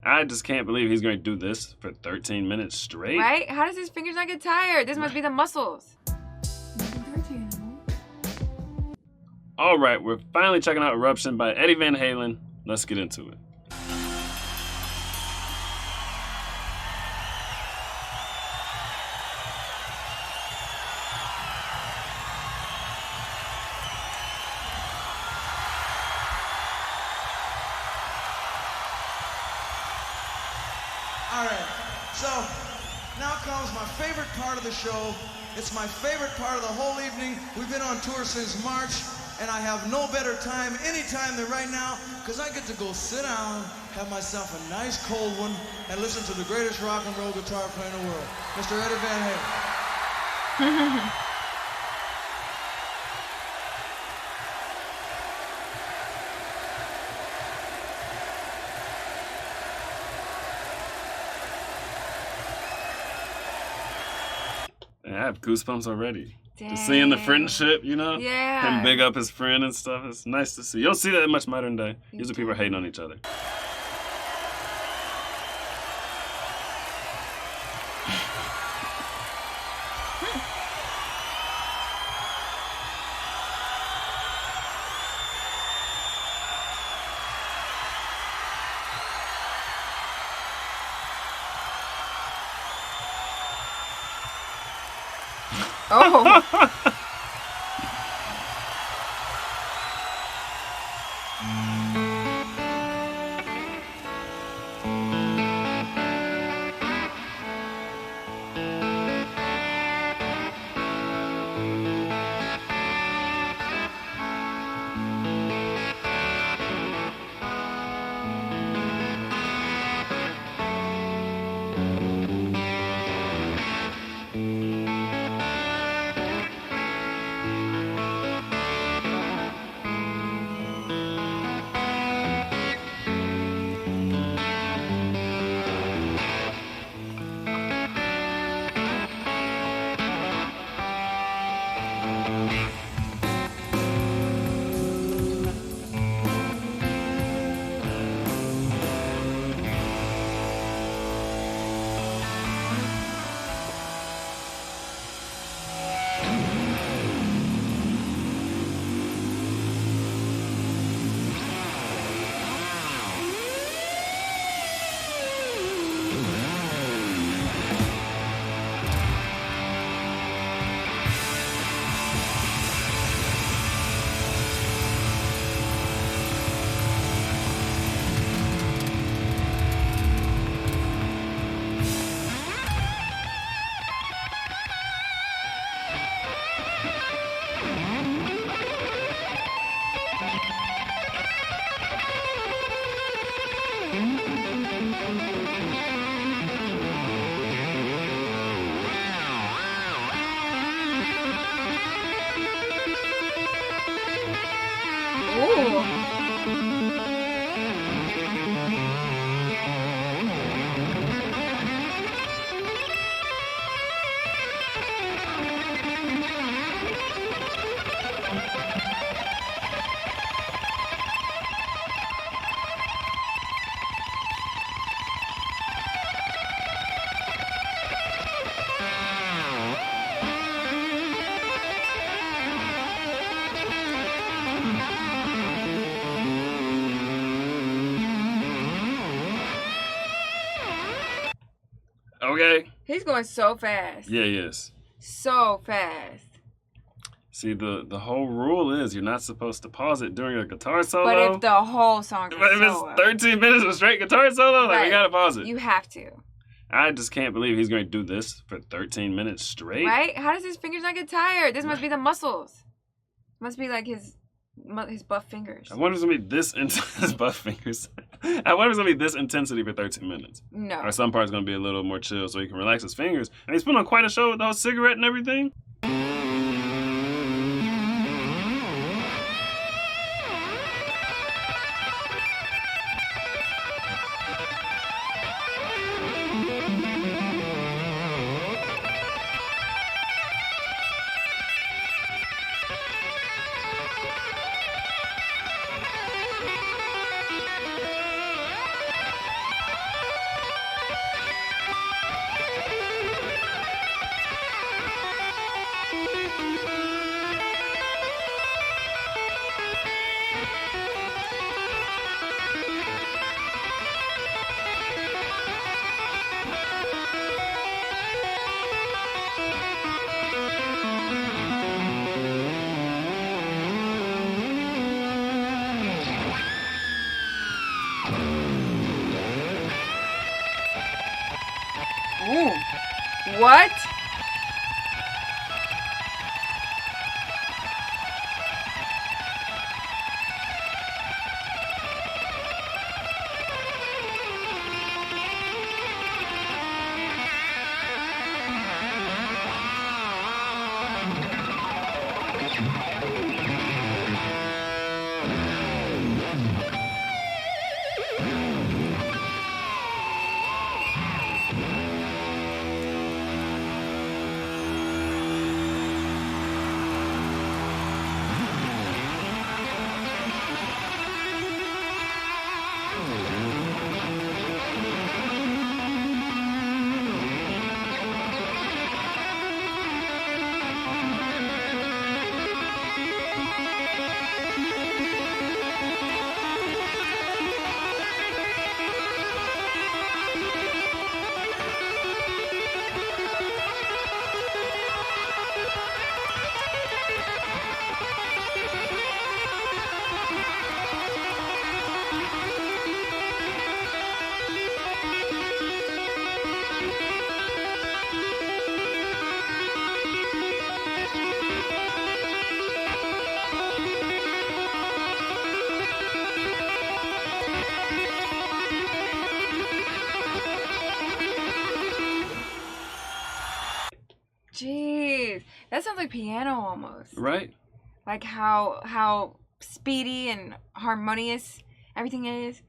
I just can't believe he's going to do this for 13 minutes straight. Right? How does his fingers not get tired? This must be the muscles. All right, we're finally checking out Eruption by Eddie Van Halen. Let's get into it. All right, so now comes my favorite part of the show. It's my favorite part of the whole evening. We've been on tour since March, and I have no better time anytime than right now, because I get to go sit down, have myself a nice cold one, and listen to the greatest rock and roll guitar player in the world, Mr. Eddie Van Halen. I have goosebumps already. Dang. Just seeing the friendship, you know? Yeah. Him big up his friend and stuff. It's nice to see. You don't see that much modern day. Usually people are hating on each other. Oh. Okay? He's going so fast. Yeah, he is. So fast. See, the whole rule is you're not supposed to pause it during a guitar solo. But if the whole song is But if it's 13 minutes of straight guitar solo, like, we gotta pause it. You have to. I just can't believe he's going to do this for 13 minutes straight. Right? How does his fingers not get tired? This must be the muscles. Must be like his buff fingers. I wonder if it's going to be this his buff fingers. I wonder if it's going to be this intensity for 13 minutes. No. Or some parts going to be a little more chill so he can relax his fingers. And he's put on quite a show with the whole cigarette and everything. Ooh. What? Jeez, that sounds like piano almost. Right? Like how speedy and harmonious everything is.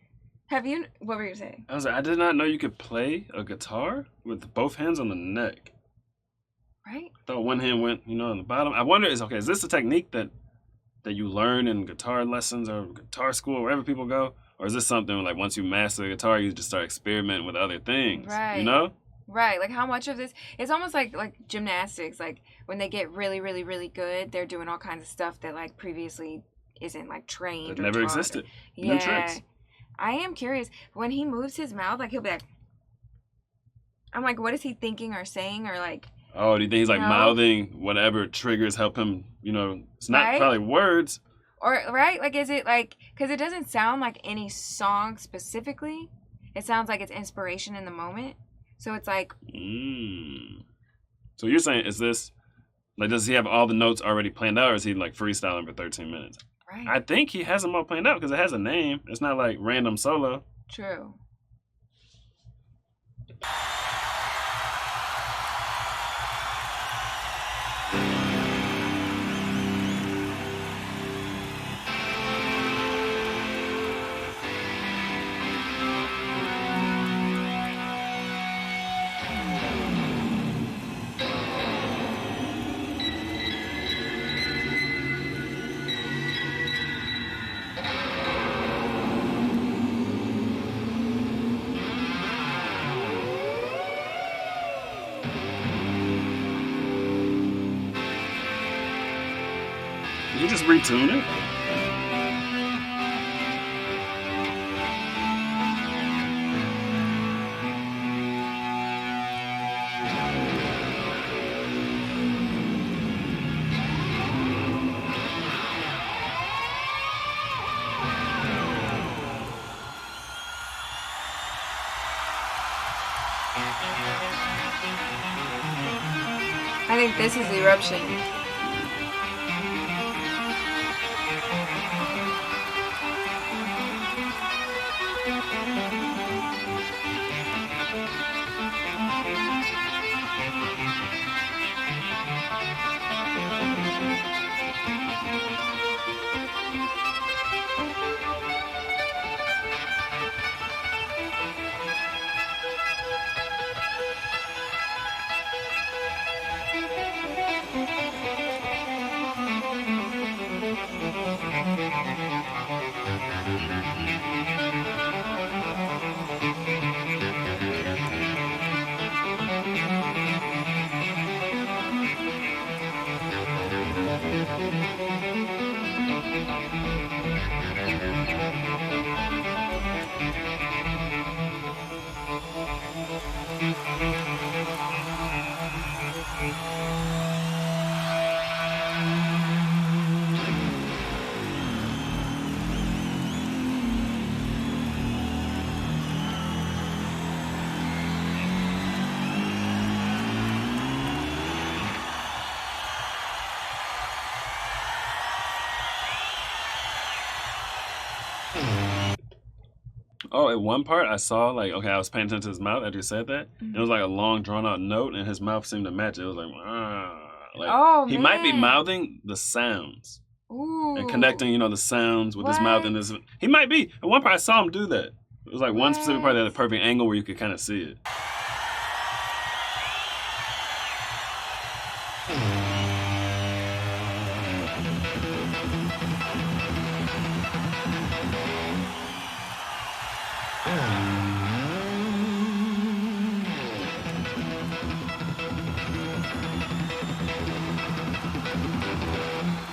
Have you? What were you saying? I was like, I did not know you could play a guitar with both hands on the neck. Right? I thought one hand went, on the bottom. I wonder, is this a technique that you learn in guitar lessons or guitar school, wherever people go? Or is this something like once you master the guitar, you just start experimenting with other things? Right. You know? Right. Like how much of this? It's almost like gymnastics. Like when they get really, really, really good, they're doing all kinds of stuff that like previously isn't like trained. That or never taught. existed. Yeah. New tricks. I am curious. When he moves his mouth, like he'll be like, I'm like, what is he thinking or saying or like? Oh, do you think he's like No. mouthing whatever triggers help him? It's not Right? probably words. Or right? Like, is it like? Because it doesn't sound like any song specifically. It sounds like it's inspiration in the moment. So it's like. So you're saying, is this like, does he have all the notes already planned out, or is he like freestyling for 13 minutes? Right. I think he has them all planned out because it has a name. It's not like random solo. True. You just retune it. I think this is the eruption. Oh, at one part I saw like I was paying attention to his mouth after he said that. Mhm. It was like a long drawn out note, and his mouth seemed to match it. It was like, like Oh, he might be man. mouthing the sounds Ooh. and connecting, the sounds with his mouth and What? his. He might be. At one part I saw him do that. It was like one specific part that had a What? perfect angle where you could kind of see it.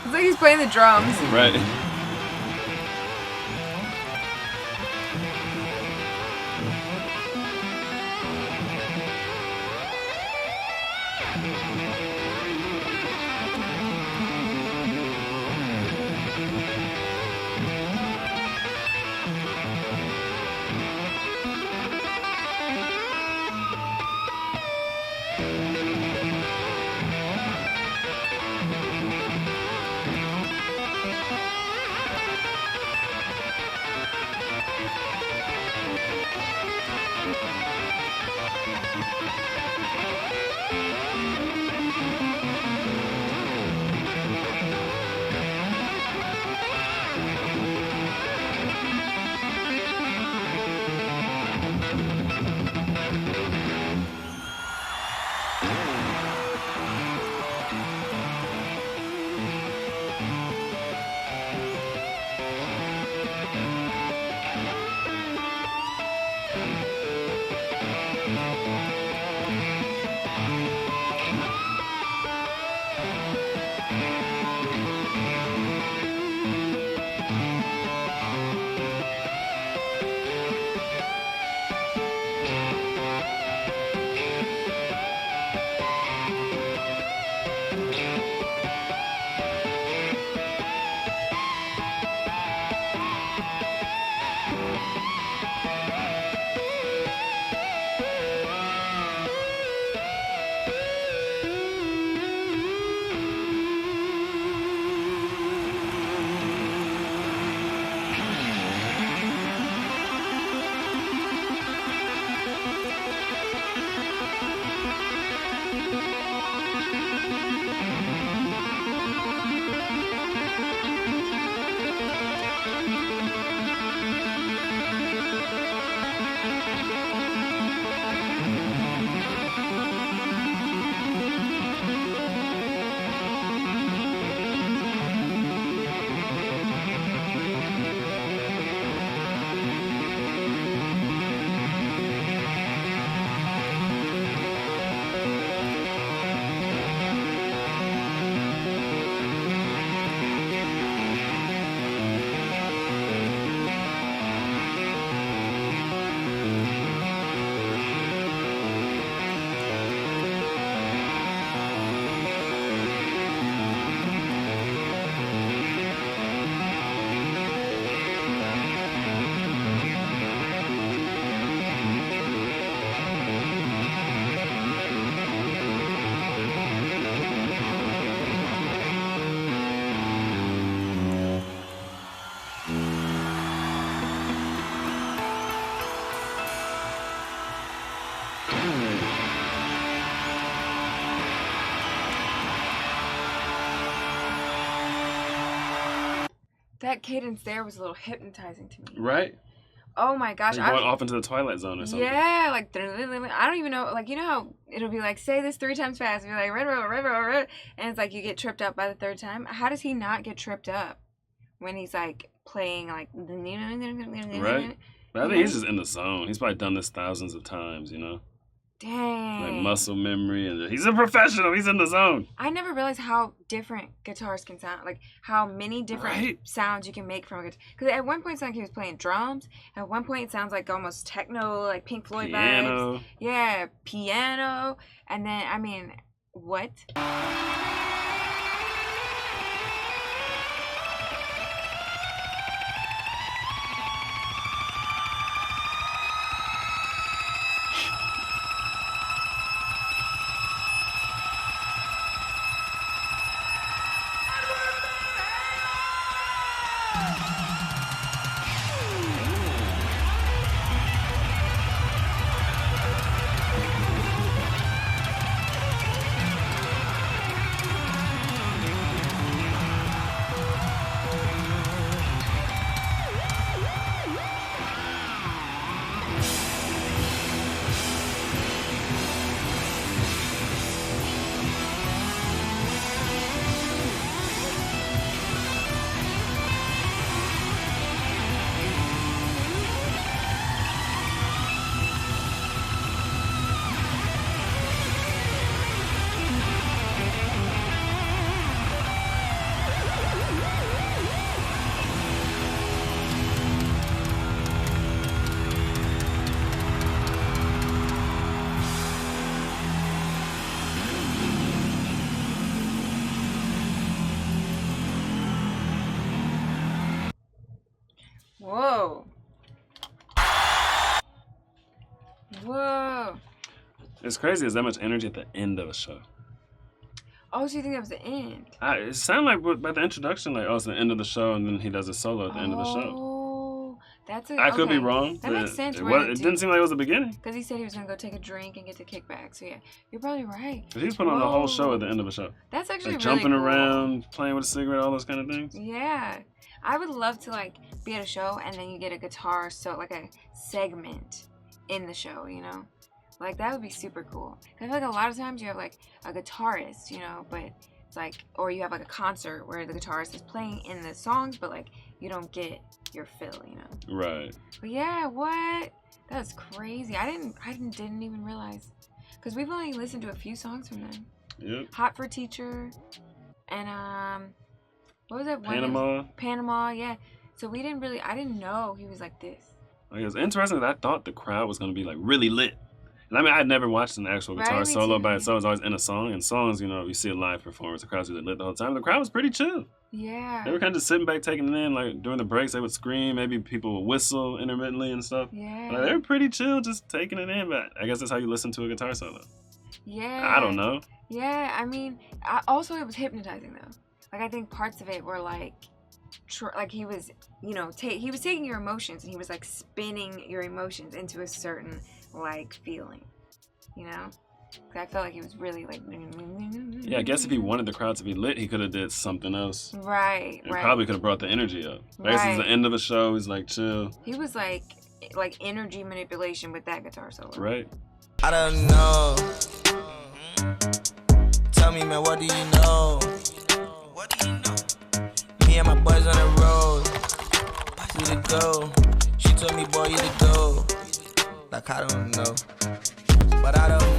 It's like he's playing the drums. Right. That cadence there was a little hypnotizing to me. Right? Oh my gosh. Like going off into the Twilight Zone or something. Yeah, like I don't even know. Like, you know how it'll be like, say this 3 times fast. And you're like, red, red, red, red, red. And it's like you get tripped up by the 3rd time. How does he not get tripped up when he's like playing like. Right? But I think he's just in the zone. He's probably done this thousands of times, Dang. Like muscle memory. And he's a professional. He's in the zone. I never realized how different guitars can sound. Like how many different sounds you can make from a guitar. Because at one point it sounded like he was playing drums. At one point it sounds like almost techno, like Pink Floyd Piano. vibes. Yeah, piano. And then, I mean, what? Whoa. It's crazy. There's that much energy at the end of a show. Oh, so you think that was the end? It sounded like by the introduction, like, oh, it's the end of the show, and then he does a solo at the end of the show. Oh, that's a. I could be wrong. That makes sense. It didn't seem like it was the beginning. Because he said he was gonna go take a drink and get the kickback. So yeah, you're probably right. Because he's putting on the whole show at the end of a show. That's actually like really jumping cool. around, playing with a cigarette, all those kind of things. Yeah, I would love to like be at a show and then you get a guitar, so like a segment in the show, you know. Like, that would be super cool. I feel like a lot of times you have, like, a guitarist, you know, but it's like, or you have, like, a concert where the guitarist is playing in the songs, but, like, you don't get your fill, you know? Right. But, yeah, what? That was crazy. I didn't even realize. Because we've only listened to a few songs from them. Yep. Hot for Teacher, and, what was that one? Panama. Panama, yeah. So I didn't know he was like this. Like, it was interesting that I thought the crowd was going to be, like, really lit. And I mean, I'd never watched an actual guitar solo by itself. It was always in a song. And songs, you know, you see a live performance, the crowd's really lit the whole time. The crowd was pretty chill. Yeah. They were kind of just sitting back, taking it in. Like, during the breaks, they would scream. Maybe people would whistle intermittently and stuff. Yeah. Like, they were pretty chill, just taking it in. But I guess that's how you listen to a guitar solo. Yeah. I don't know. Yeah, I mean, also it was hypnotizing, though. Like, I think parts of it were, like, like he was, you know, he was taking your emotions and he was, like, spinning your emotions into a certain, like, feeling. You know? I felt like he was really like. Yeah, I guess if he wanted the crowd to be lit, he could have did something else. Right, and right. probably could have brought the energy up. I guess it's the end of a show. He's like chill. He was like energy manipulation with that guitar solo. Right. I don't know. Tell me, man, what do you know? What do you know? Me and my boys on the road. You to go. She told me, boy, you to go. Like I don't know. But I don't